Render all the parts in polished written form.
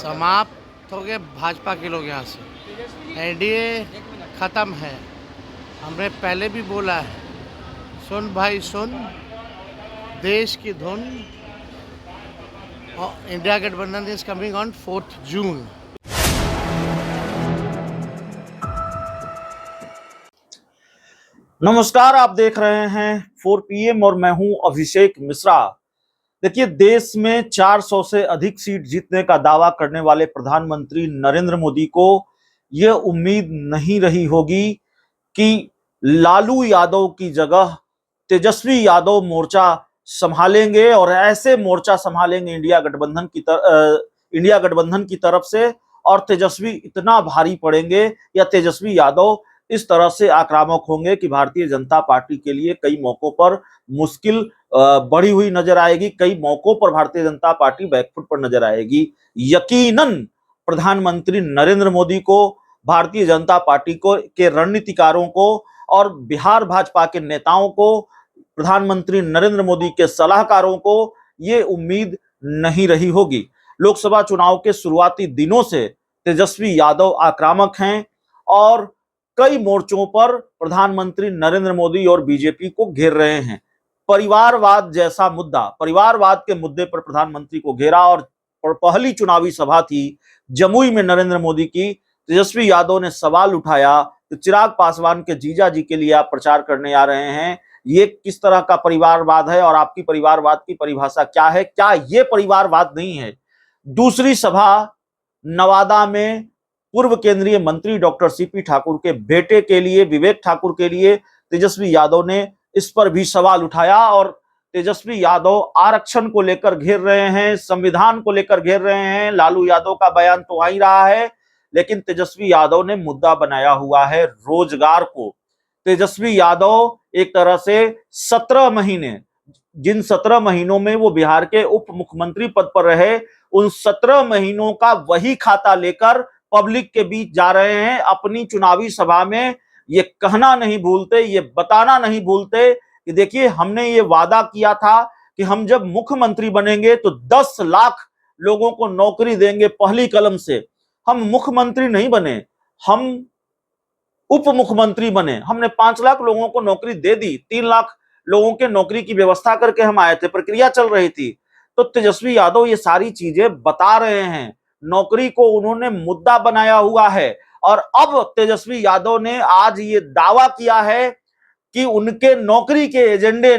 समाप्त हो गए भाजपा के लोग यहाँ से। एनडीए ख़त्म है। हमने पहले भी बोला है, सुन भाई सुन, देश की धुन। और इंडिया गठबंधन इज कमिंग ऑन 4 जून। नमस्कार, आप देख रहे हैं 4 PM और मैं हूं अभिषेक मिश्रा। देखिए, देश में 400 से अधिक सीट जीतने का दावा करने वाले प्रधानमंत्री नरेंद्र मोदी को यह उम्मीद नहीं रही होगी कि लालू यादव की जगह तेजस्वी यादव मोर्चा संभालेंगे और ऐसे मोर्चा संभालेंगे इंडिया गठबंधन की तरफ से, और तेजस्वी इतना भारी पड़ेंगे या तेजस्वी यादव इस तरह से आक्रामक होंगे कि भारतीय जनता पार्टी के लिए कई मौकों पर मुश्किल बढ़ी हुई नजर आएगी। कई मौकों पर भारतीय जनता पार्टी बैकफुट पर नजर आएगी। यकीनन प्रधानमंत्री नरेंद्र मोदी को, भारतीय जनता पार्टी को के रणनीतिकारों को और बिहार भाजपा के नेताओं को, प्रधानमंत्री नरेंद्र मोदी के सलाहकारों को ये उम्मीद नहीं रही होगी। लोकसभा चुनाव के शुरुआती दिनों से तेजस्वी यादव आक्रामक हैं और कई मोर्चों पर प्रधानमंत्री नरेंद्र मोदी और बीजेपी को घेर रहे हैं। परिवारवाद जैसा मुद्दा, परिवारवाद के मुद्दे पर प्रधानमंत्री को घेरा और पहली चुनावी सभा थी जमुई में नरेंद्र मोदी की। तेजस्वी यादव ने सवाल उठाया कि चिराग पासवान के जीजा जी के लिए आप प्रचार करने आ रहे हैं, ये किस तरह का परिवारवाद है और आपकी परिवारवाद की परिभाषा क्या है? क्या ये परिवारवाद नहीं है? दूसरी सभा नवादा में पूर्व केंद्रीय मंत्री डॉक्टर सीपी ठाकुर के बेटे के लिए, विवेक ठाकुर के लिए, तेजस्वी यादव ने इस पर भी सवाल उठाया और तेजस्वी यादव आरक्षण को लेकर घेर रहे हैं, संविधान को लेकर घेर रहे हैं। लालू यादव का बयान तो आ ही रहा है, लेकिन तेजस्वी यादव ने मुद्दा बनाया हुआ है रोजगार को। तेजस्वी यादव एक तरह से 17 महीने, जिन 17 महीनों में वो बिहार के उप मुख्यमंत्री पद पर रहे, उन 17 महीनों का वही खाता लेकर पब्लिक के बीच जा रहे हैं। अपनी चुनावी सभा में ये कहना नहीं भूलते, ये बताना नहीं भूलते कि देखिए, हमने ये वादा किया था कि हम जब मुख्यमंत्री बनेंगे तो 10 लाख लोगों को नौकरी देंगे पहली कलम से। हम मुख्यमंत्री नहीं बने, हम उप मुख्यमंत्री बने। हमने 5 लाख लोगों को नौकरी दे दी, 3 लाख लोगों के नौकरी की व्यवस्था करके हम आए थे, प्रक्रिया चल रही थी। तो तेजस्वी यादव ये सारी चीजें बता रहे हैं, नौकरी को उन्होंने मुद्दा बनाया हुआ है। और अब तेजस्वी यादव ने आज ये दावा किया है कि उनके नौकरी के एजेंडे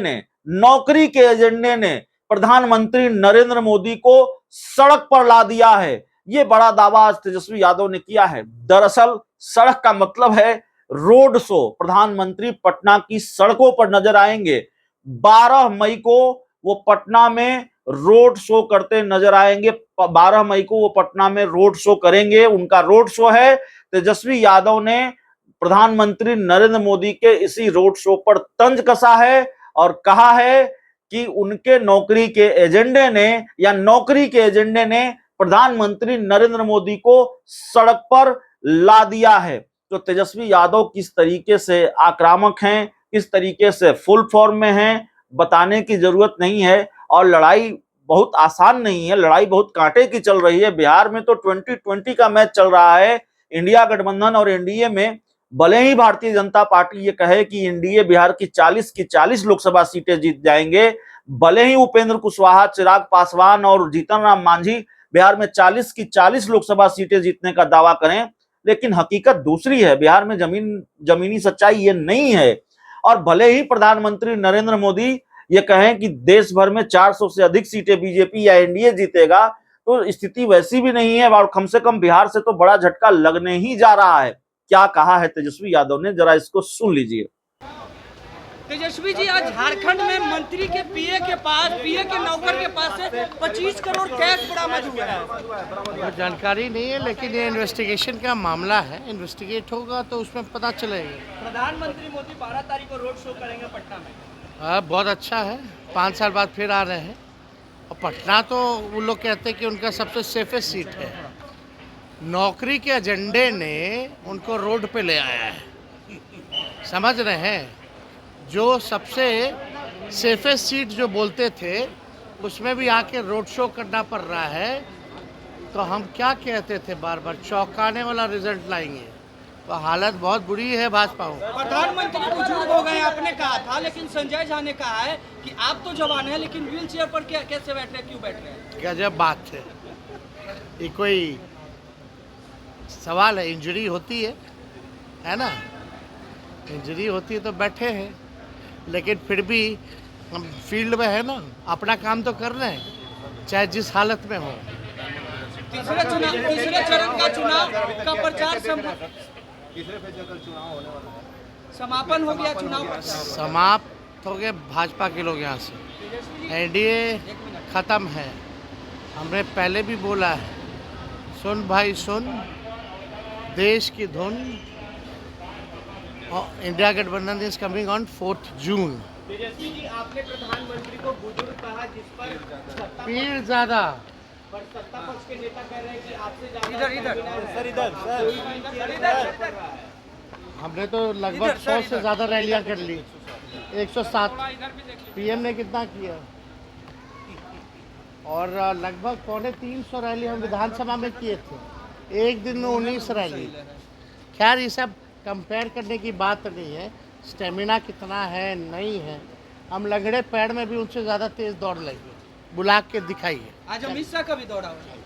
ने प्रधानमंत्री नरेंद्र मोदी को सड़क पर ला दिया है। ये बड़ा दावा आज तेजस्वी यादव ने किया है। दरअसल सड़क का मतलब है रोड शो। प्रधानमंत्री पटना की सड़कों पर नजर आएंगे। 12 मई को वो पटना में रोड शो करते नजर आएंगे। 12 मई को वो पटना में रोड शो करेंगे, उनका रोड शो है। तेजस्वी यादव ने प्रधानमंत्री नरेंद्र मोदी के इसी रोड शो पर तंज कसा है और कहा है कि उनके नौकरी के एजेंडे ने प्रधानमंत्री नरेंद्र मोदी को सड़क पर ला दिया है। तो तेजस्वी यादव किस तरीके से आक्रामक हैं, किस तरीके से फुल फॉर्म में हैं, बताने की जरूरत नहीं है। और लड़ाई बहुत आसान नहीं है, लड़ाई बहुत कांटे की चल रही है। बिहार में तो 2020 का मैच चल रहा है इंडिया गठबंधन और एनडीए में। भले ही भारतीय जनता पार्टी ये कहे कि एनडीए बिहार की 40 लोकसभा सीटें जीत जाएंगे, भले ही उपेंद्र कुशवाहा, चिराग पासवान और जीतन राम मांझी बिहार में 40 लोकसभा सीटें जीतने का दावा करें, लेकिन हकीकत दूसरी है। बिहार में जमीनी सच्चाई ये नहीं है। और भले ही प्रधानमंत्री नरेंद्र मोदी ये कहें कि देश भर में 400 से अधिक सीटें बीजेपी या एनडीए जीतेगा, तो स्थिति वैसी भी नहीं है और कम से कम बिहार से तो बड़ा झटका लगने ही जा रहा है। क्या कहा है तेजस्वी यादव ने, जरा इसको सुन लीजिए। तेजस्वी जी, आज झारखंड में मंत्री के पीए के नौकर के पास से 25 करोड़ कैश बरामद हुआ है। जानकारी नहीं है, लेकिन ये इन्वेस्टिगेशन का मामला है। इन्वेस्टिगेट होगा तो उसमें पता चलेगा। प्रधानमंत्री मोदी 12 तारीख को रोड शो करेंगे पटना में। बहुत अच्छा है, 5 साल बाद फिर आ रहे हैं। और पटना तो वो लोग कहते हैं कि उनका सबसे सेफेस्ट सीट है। नौकरी के एजेंडे ने उनको रोड पे ले आया है, समझ रहे हैं? जो सबसे सेफेस्ट सीट जो बोलते थे, उसमें भी आके रोड शो करना पड़ रहा है। तो हम क्या कहते थे बार बार, चौंकाने वाला रिजल्ट लाएंगे। तो हालत बहुत बुरी है भाजपा में। प्रधानमंत्री बुजुर्ग हो गए आपने कहा था, लेकिन संजय झा ने कहा है कि आप तो जवान हैं लेकिन व्हील चेयर पर कैसे बैठ रहे हैं, क्यों बैठ रहे हैं? गजब बात है, ये कोई सवाल है? इंजरी होती है ना, इंजरी होती है तो बैठे हैं, लेकिन फिर भी हम फील्ड में है ना, अपना काम तो कर रहे हैं चाहे जिस हालत में हो। तीसरे चरण का चुनाव का प्रचार समापन हो गया, चुनाव समाप्त हो गए भाजपा के लोग यहाँ से, एनडीए खत्म है। हमने पहले भी बोला है, सुन भाई सुन, देश की धुन, और इंडिया गठबंधन इज कमिंग ऑन 4 जून। तेजस्वी जी, आपने प्रधानमंत्री को बुजुर्ग कहा, जिस पर पीड़ ज्यादा, पर सत्ता पक्ष के नेता कह रहे हैं कि आपसे ज्यादा हमने तो लगभग 100 से ज़्यादा रैलियां कर ली, 107। पीएम ने कितना किया, और लगभग 250 रैली हम विधानसभा में किए थे, एक दिन में 19 रैली। खैर ये सब कंपेयर करने की बात नहीं है, स्टेमिना कितना है नहीं है, हम लगड़े पैर में भी उनसे ज़्यादा तेज़ दौड़ लेंगे, बुला के दिखाइए। आज अमित शाह का भी दौड़ा हुआ है।